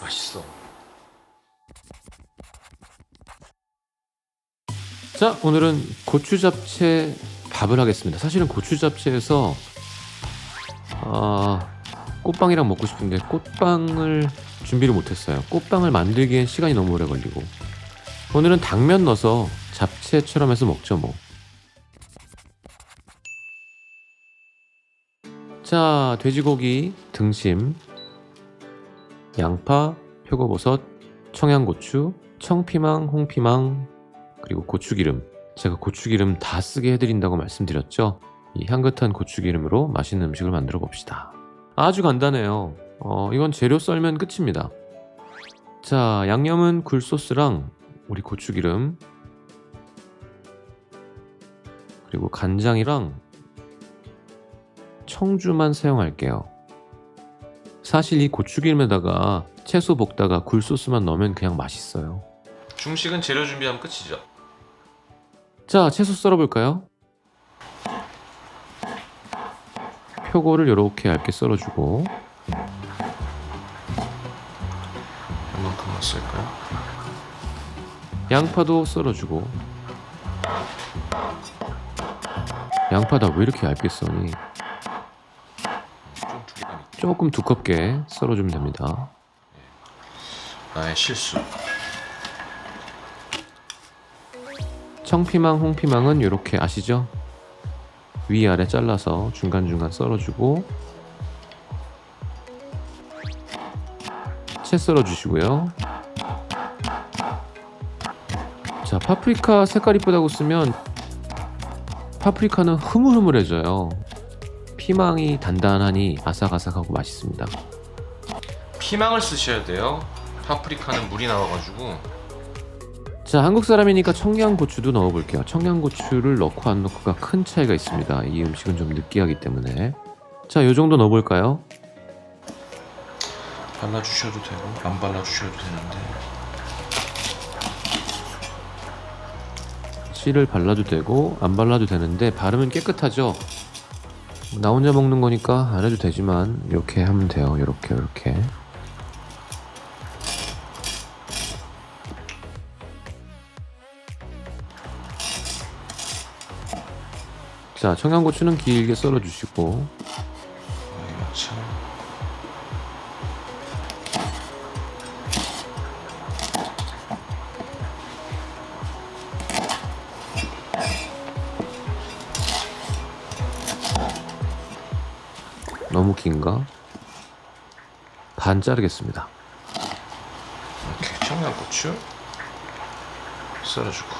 맛있어. 자, 오늘은 고추 잡채 밥을 하겠습니다. 사실은 고추 잡채에서 꽃빵이랑 먹고 싶은데 꽃빵을 준비를 못했어요. 꽃빵을 만들기엔 시간이 너무 오래 걸리고. 오늘은 당면 넣어서 잡채처럼 해서 먹죠 뭐. 자, 돼지고기 등심, 양파, 표고버섯, 청양고추, 청피망, 홍피망, 그리고 고추기름. 제가 고추기름 다 쓰게 해드린다고 말씀드렸죠. 이 향긋한 고추기름으로 맛있는 음식을 만들어 봅시다. 아주 간단해요. 이건 재료 썰면 끝입니다. 자, 양념은 굴소스랑 우리 고추기름, 그리고 간장이랑 청주만 사용할게요. 사실 이 고추기름에다가 채소 볶다가 굴소스만 넣으면 그냥 맛있어요. 중식은 재료 준비하면 끝이죠. 자, 채소 썰어볼까요? 표고를 이렇게 얇게 썰어주고, 얼만큼만 쓸까요? 양파도 썰어주고. 양파 다 왜 이렇게 얇게 써니? 좀 두께감 있게. 조금 두껍게 썰어주면 됩니다. 나의 실수. 청피망, 홍피망은 이렇게 아시죠? 위아래 잘라서 중간중간 썰어주고, 채 썰어주시고요. 자, 파프리카 색깔 이쁘다고 쓰면 파프리카는 흐물흐물해져요. 피망이 단단하니 아삭아삭하고 맛있습니다. 피망을 쓰셔야 돼요. 파프리카는 물이 나와가지고. 자, 한국 사람이니까 청양고추도 넣어볼게요. 청양고추를 넣고 안 넣고가 큰 차이가 있습니다. 이 음식은 좀 느끼하기 때문에. 자, 요 정도 넣어볼까요? 발라주셔도 되고 안 발라주셔도 되는데. 씨를 발라도 되고 안 발라도 되는데 바르면 깨끗하죠? 나 혼자 먹는 거니까 안 해도 되지만 이렇게 하면 돼요. 이렇게. 자, 청양고추는 길게 썰어주시고, 야채. 너무 긴가? 반 자르겠습니다. 이렇게 청양고추 썰어주고.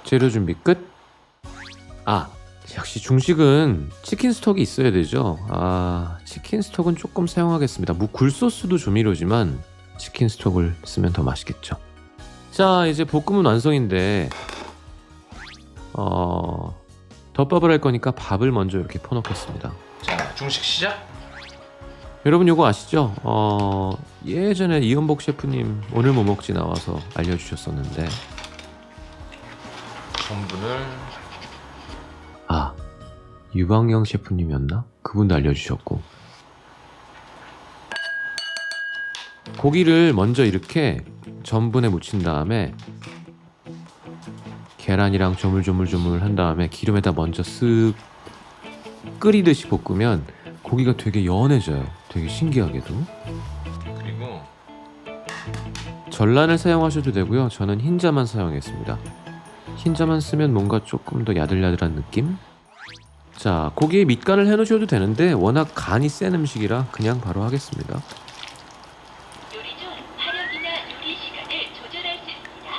재료 준비 끝. 역시 중식은 치킨 스톡이 있어야 되죠. 치킨 스톡은 조금 사용하겠습니다. 굴소스도 조미료지만 치킨 스톡을 쓰면 더 맛있겠죠. 자, 이제 볶음은 완성인데 덮밥을 할 거니까 밥을 먼저 이렇게 퍼놓겠습니다. 자, 중식 시작. 여러분 요거 아시죠? 예전에 이연복 셰프님 오늘 뭐 먹지 나와서 알려주셨었는데, 전분을 유광영 셰프님이었나? 그분도 알려주셨고, 고기를 먼저 이렇게 전분에 묻힌 다음에 계란이랑 조물조물조물 한 다음에 기름에다 먼저 쓱 끓이듯이 볶으면 고기가 되게 연해져요. 되게 신기하게도. 그리고 전란을 사용하셔도 되고요. 저는 흰자만 사용했습니다. 흰자만 쓰면 뭔가 조금 더 야들야들한 느낌? 자, 고기에 밑간을 해놓으셔도 되는데 워낙 간이 센 음식이라 그냥 바로 하겠습니다. 요리 중 화력이나 요리 시간을 조절할 수 있습니다.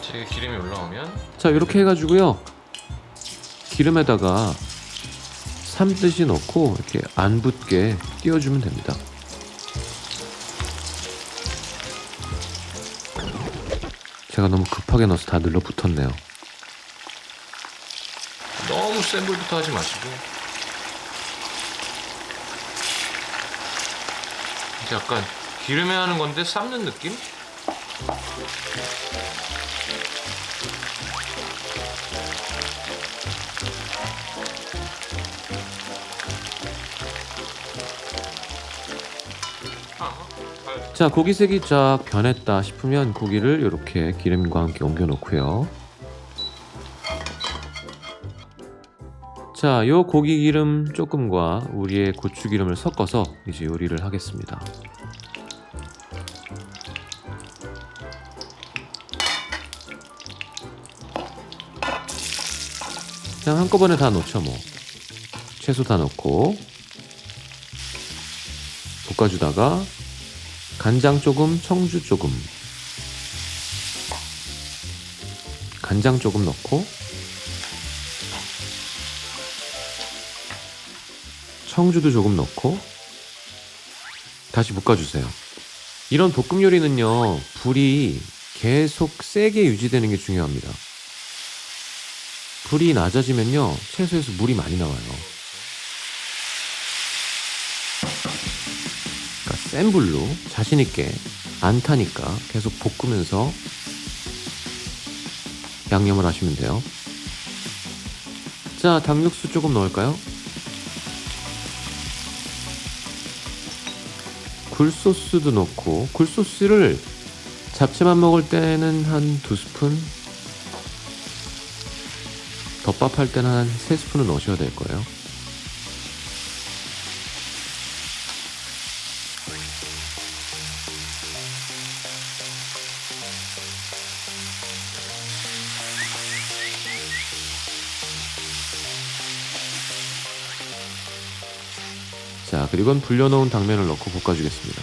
제게 기름이 올라오면 자, 이렇게 해가지고요. 기름에다가 삶듯이 넣고 이렇게 안 붙게 띄워주면 됩니다. 제가 너무 급하게 넣어서 다 눌러붙었네요. 너무 센 불부터 하지 마시고. 이게 약간 기름에 하는 건데 삶는 느낌? 자, 고기 색이 쫙 변했다 싶으면 고기를 이렇게 기름과 함께 옮겨 놓고요. 자, 요 고기 기름 조금과 우리의 고추 기름을 섞어서 이제 요리를 하겠습니다. 그냥 한꺼번에 다 넣죠 뭐. 채소 다 넣고 볶아주다가 간장 조금, 청주 조금, 간장 조금 넣고 청주도 조금 넣고 다시 볶아주세요. 이런 볶음 요리는요, 불이 계속 세게 유지되는 게 중요합니다. 불이 낮아지면요, 채소에서 물이 많이 나와요. 그러니까 센 불로 자신있게 안 타니까 계속 볶으면서 양념을 하시면 돼요. 자, 닭육수 조금 넣을까요? 굴소스도 넣고, 굴소스를 잡채만 먹을 때는 한 2스푼, 덮밥 할 때는 한 3스푼은 넣으셔야 될 거예요. 자, 그리고 불려놓은 당면을 넣고 볶아주겠습니다.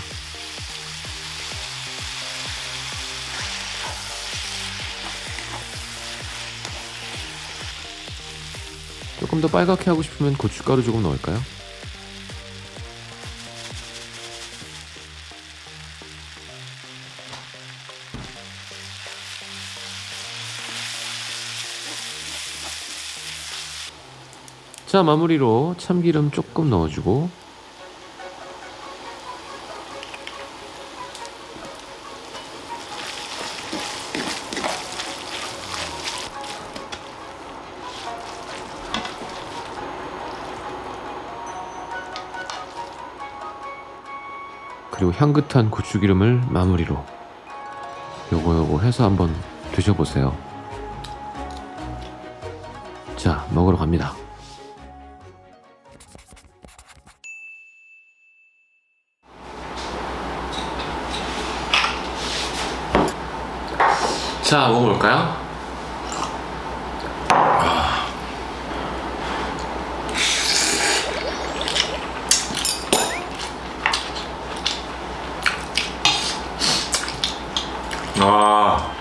조금 더 빨갛게 하고 싶으면 고춧가루 조금 넣을까요? 자, 마무리로 참기름 조금 넣어주고 그리고 향긋한 고추기름을 마무리로 요거 해서 한번 드셔보세요. 자, 먹으러 갑니다. 자, 먹어볼까요? 아,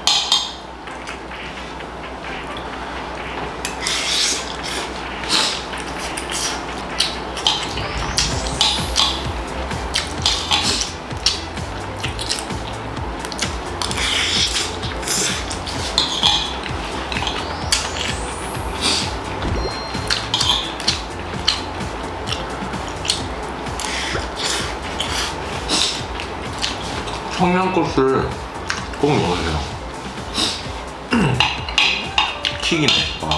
청양고추를 꼭 넣으세요. 킥이네. 와.